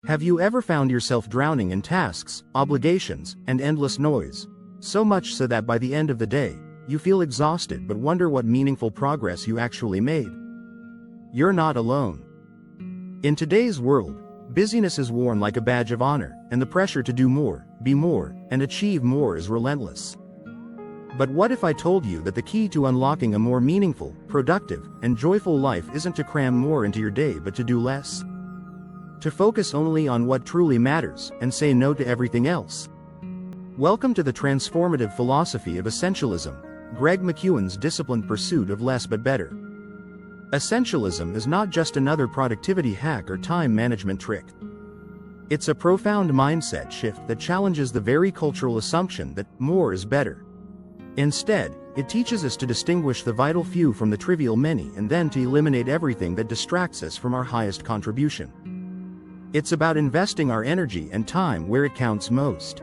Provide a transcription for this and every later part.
Have you ever found yourself drowning in tasks, obligations, and endless noise? So much so that by the end of the day, you feel exhausted but wonder what meaningful progress you actually made. You're not alone. In today's world, busyness is worn like a badge of honor, and the pressure to do more, be more, and achieve more is relentless. But what if I told you that the key to unlocking a more meaningful, productive, and joyful life isn't to cram more into your day but to do less? To focus only on what truly matters, and say no to everything else? Welcome to the transformative philosophy of essentialism, Greg McKeown's disciplined pursuit of less but better. Essentialism is not just another productivity hack or time management trick. It's a profound mindset shift that challenges the very cultural assumption that more is better. Instead, it teaches us to distinguish the vital few from the trivial many and then to eliminate everything that distracts us from our highest contribution. It's about investing our energy and time where it counts most.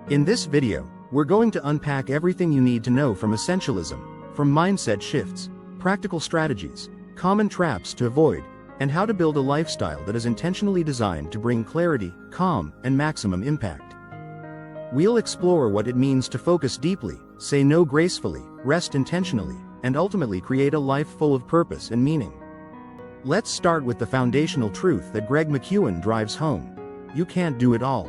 In this video, we're going to unpack everything you need to know from essentialism, from mindset shifts, practical strategies, common traps to avoid, and how to build a lifestyle that is intentionally designed to bring clarity, calm, and maximum impact. We'll explore what it means to focus deeply, say no gracefully, rest intentionally, and ultimately create a life full of purpose and meaning. Let's start with the foundational truth that Greg McKeown drives home: you can't do it all.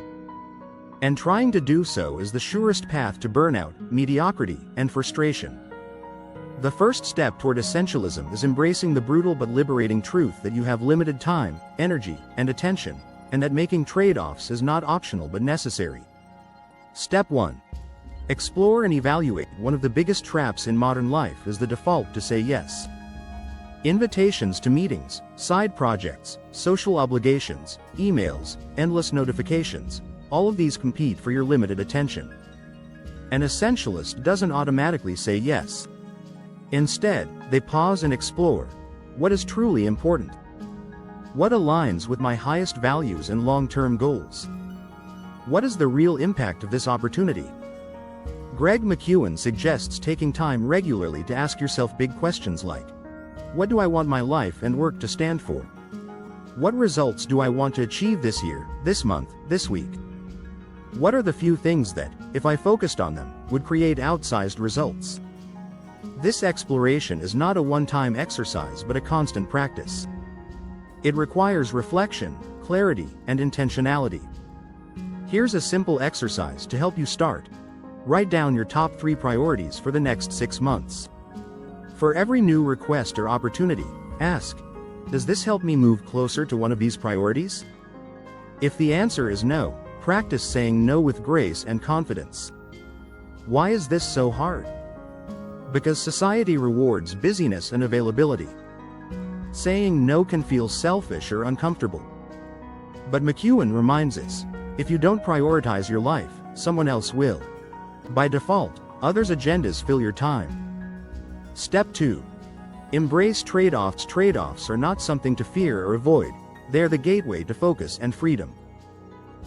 And trying to do so is the surest path to burnout, mediocrity, and frustration. The first step toward essentialism is embracing the brutal but liberating truth that you have limited time, energy, and attention, and that making trade-offs is not optional but necessary. Step 1. Explore and evaluate. One of the biggest traps in modern life is the default to say yes. Invitations to meetings, side projects, social obligations, emails, endless notifications, all of these compete for your limited attention. An essentialist doesn't automatically say yes. Instead, they pause and explore: what is truly important? What aligns with my highest values and long-term goals? What is the real impact of this opportunity? Greg McKeown suggests taking time regularly to ask yourself big questions like: what do I want my life and work to stand for? What results do I want to achieve this year, this month, this week? What are the few things that, if I focused on them, would create outsized results? This exploration is not a one-time exercise but a constant practice. It requires reflection, clarity, and intentionality. Here's a simple exercise to help you start. Write down your top 3 priorities for the next 6 months. For every new request or opportunity, ask: does this help me move closer to one of these priorities? If the answer is no, practice saying no with grace and confidence. Why is this so hard? Because society rewards busyness and availability. Saying no can feel selfish or uncomfortable. But McKeown reminds us, if you don't prioritize your life, someone else will. By default, others' agendas fill your time. Step 2. Embrace trade-offs. Trade-offs are not something to fear or avoid. They're the gateway to focus and freedom.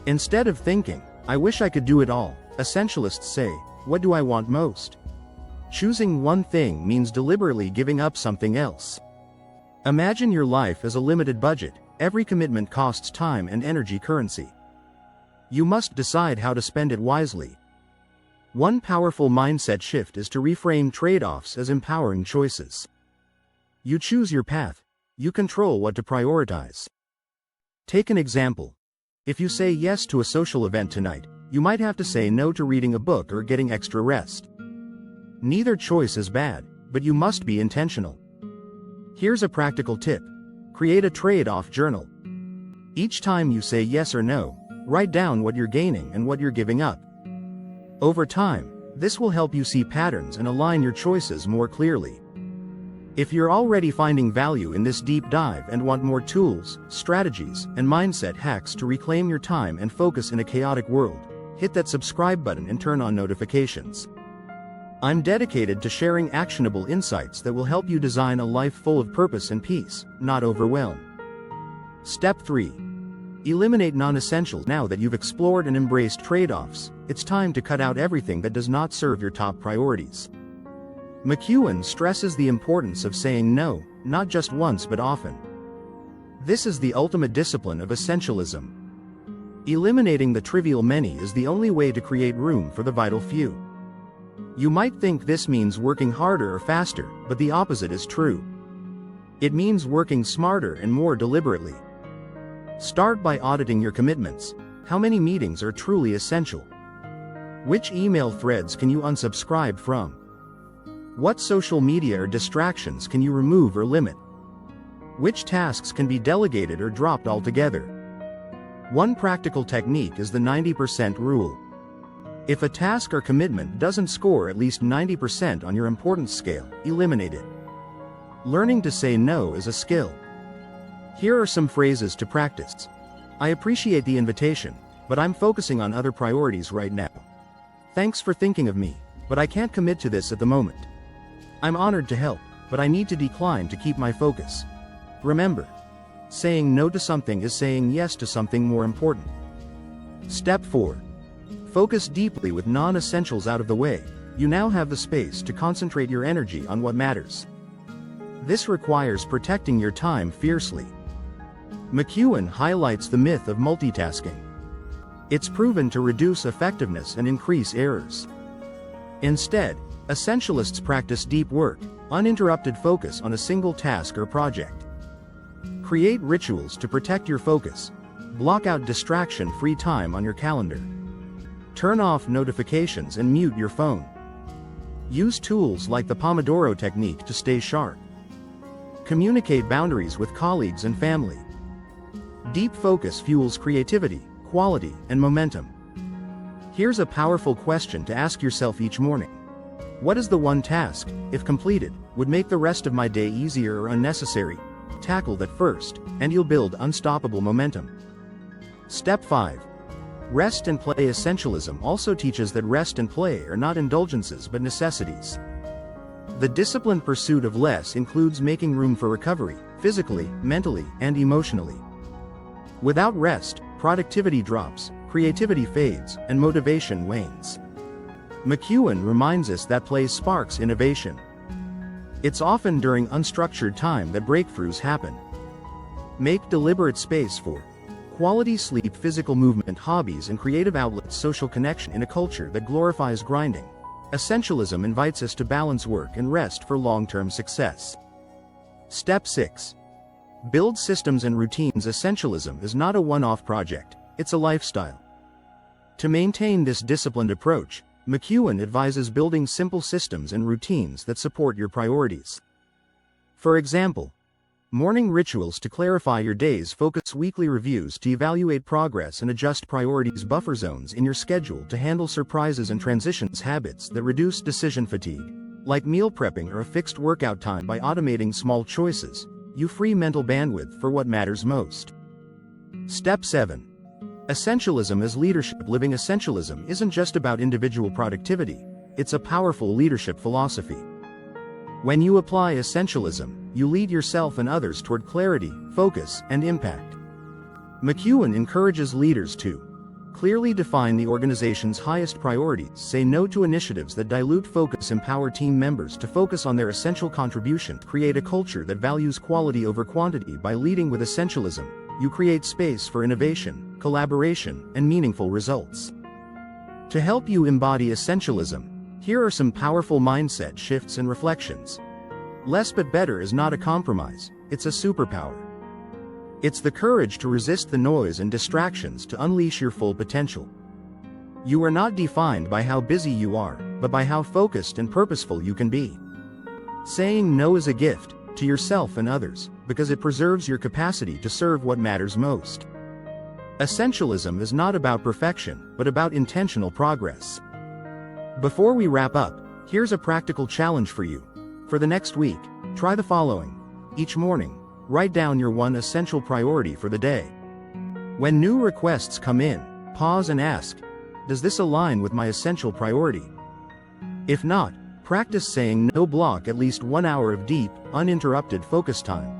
Instead of thinking, I wish I could do it all, essentialists say, what do I want most? Choosing one thing means deliberately giving up something else. Imagine your life as a limited budget. Every commitment costs time and energy currency. You must decide how to spend it wisely. One powerful mindset shift is to reframe trade-offs as empowering choices. You choose your path. You control what to prioritize. Take an example. If you say yes to a social event tonight, you might have to say no to reading a book or getting extra rest. Neither choice is bad, but you must be intentional. Here's a practical tip. Create a trade-off journal. Each time you say yes or no, write down what you're gaining and what you're giving up. Over time, this will help you see patterns and align your choices more clearly. If you're already finding value in this deep dive and want more tools, strategies, and mindset hacks to reclaim your time and focus in a chaotic world, hit that subscribe button and turn on notifications. I'm dedicated to sharing actionable insights that will help you design a life full of purpose and peace, not overwhelm. Step 3. Eliminate non-essentials. Now that you've explored and embraced trade-offs, it's time to cut out everything that does not serve your top priorities. McKeown stresses the importance of saying no, not just once but often. This is the ultimate discipline of essentialism. Eliminating the trivial many is the only way to create room for the vital few. You might think this means working harder or faster, but the opposite is true. It means working smarter and more deliberately. Start by auditing your commitments. How many meetings are truly essential? Which email threads can you unsubscribe from? What social media or distractions can you remove or limit? Which tasks can be delegated or dropped altogether? One practical technique is the 90% rule. If a task or commitment doesn't score at least 90% on your importance scale, eliminate it. Learning to say no is a skill. Here are some phrases to practice. I appreciate the invitation, but I'm focusing on other priorities right now. Thanks for thinking of me, but I can't commit to this at the moment. I'm honored to help, but I need to decline to keep my focus. Remember, saying no to something is saying yes to something more important. Step 4. Focus deeply with non-essentials out of the way. You now have the space to concentrate your energy on what matters. This requires protecting your time fiercely. McKeown highlights the myth of multitasking. It's proven to reduce effectiveness and increase errors. Instead, essentialists practice deep work, uninterrupted focus on a single task or project. Create rituals to protect your focus. Block out distraction-free time on your calendar. Turn off notifications and mute your phone. Use tools like the Pomodoro technique to stay sharp. Communicate boundaries with colleagues and family. Deep focus fuels creativity, quality, and momentum. Here's a powerful question to ask yourself each morning. What is the one task, if completed, would make the rest of my day easier or unnecessary? Tackle that first, and you'll build unstoppable momentum. Step 5. Rest and play. Essentialism also teaches that rest and play are not indulgences but necessities. The disciplined pursuit of less includes making room for recovery, physically, mentally, and emotionally. Without rest, productivity drops, creativity fades, and motivation wanes. McKeown reminds us that play sparks innovation. It's often during unstructured time that breakthroughs happen. Make deliberate space for quality sleep, physical movement, hobbies, and creative outlets. Social connection. In a culture that glorifies grinding, essentialism invites us to balance work and rest for long-term success. Step 6. Build systems and routines. Essentialism is not a one-off project, it's a lifestyle. To maintain this disciplined approach, McKeown advises building simple systems and routines that support your priorities. For example, morning rituals to clarify your days, focus weekly reviews to evaluate progress and adjust priorities, buffer zones in your schedule to handle surprises and transitions, habits that reduce decision fatigue, like meal prepping or a fixed workout time. By automating small choices, you free mental bandwidth for what matters most. Step 7. Essentialism as leadership. Living essentialism isn't just about individual productivity, it's a powerful leadership philosophy. When you apply essentialism, you lead yourself and others toward clarity, focus, and impact. McKeown encourages leaders to clearly define the organization's highest priorities, say no to initiatives that dilute focus, empower team members to focus on their essential contribution, create a culture that values quality over quantity. By leading with essentialism, you create space for innovation, collaboration, and meaningful results. To help you embody essentialism, here are some powerful mindset shifts and reflections. Less but better is not a compromise, it's a superpower. It's the courage to resist the noise and distractions to unleash your full potential. You are not defined by how busy you are, but by how focused and purposeful you can be. Saying no is a gift to yourself and others, because it preserves your capacity to serve what matters most. Essentialism is not about perfection, but about intentional progress. Before we wrap up, here's a practical challenge for you. For the next week, try the following. Each morning, write down your one essential priority for the day. When new requests come in, pause and ask, does this align with my essential priority? If not, practice saying no. Block at least 1 hour of deep, uninterrupted focus time.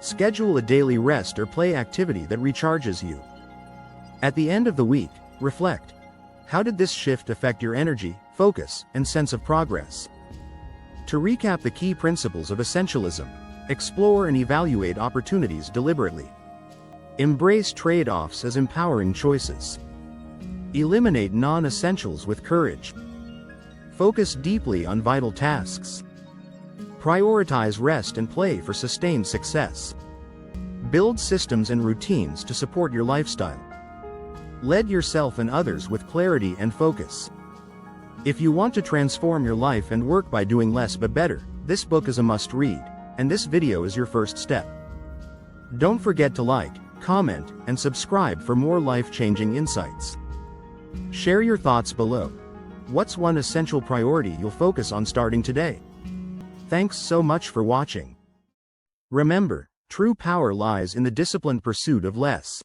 Schedule a daily rest or play activity that recharges you. At the end of the week, reflect. How did this shift affect your energy, focus, and sense of progress? To recap the key principles of essentialism, Explore and evaluate opportunities deliberately. Embrace trade-offs as empowering choices. Eliminate non-essentials with courage. Focus deeply on vital tasks. Prioritize rest and play for sustained success. Build systems and routines to support your lifestyle. Lead yourself and others with clarity and focus. If you want to transform your life and work by doing less but better, this book is a must-read, and this video is your first step. Don't forget to like, comment, and subscribe for more life-changing insights. Share your thoughts below. What's one essential priority you'll focus on starting today? Thanks so much for watching. Remember, true power lies in the disciplined pursuit of less.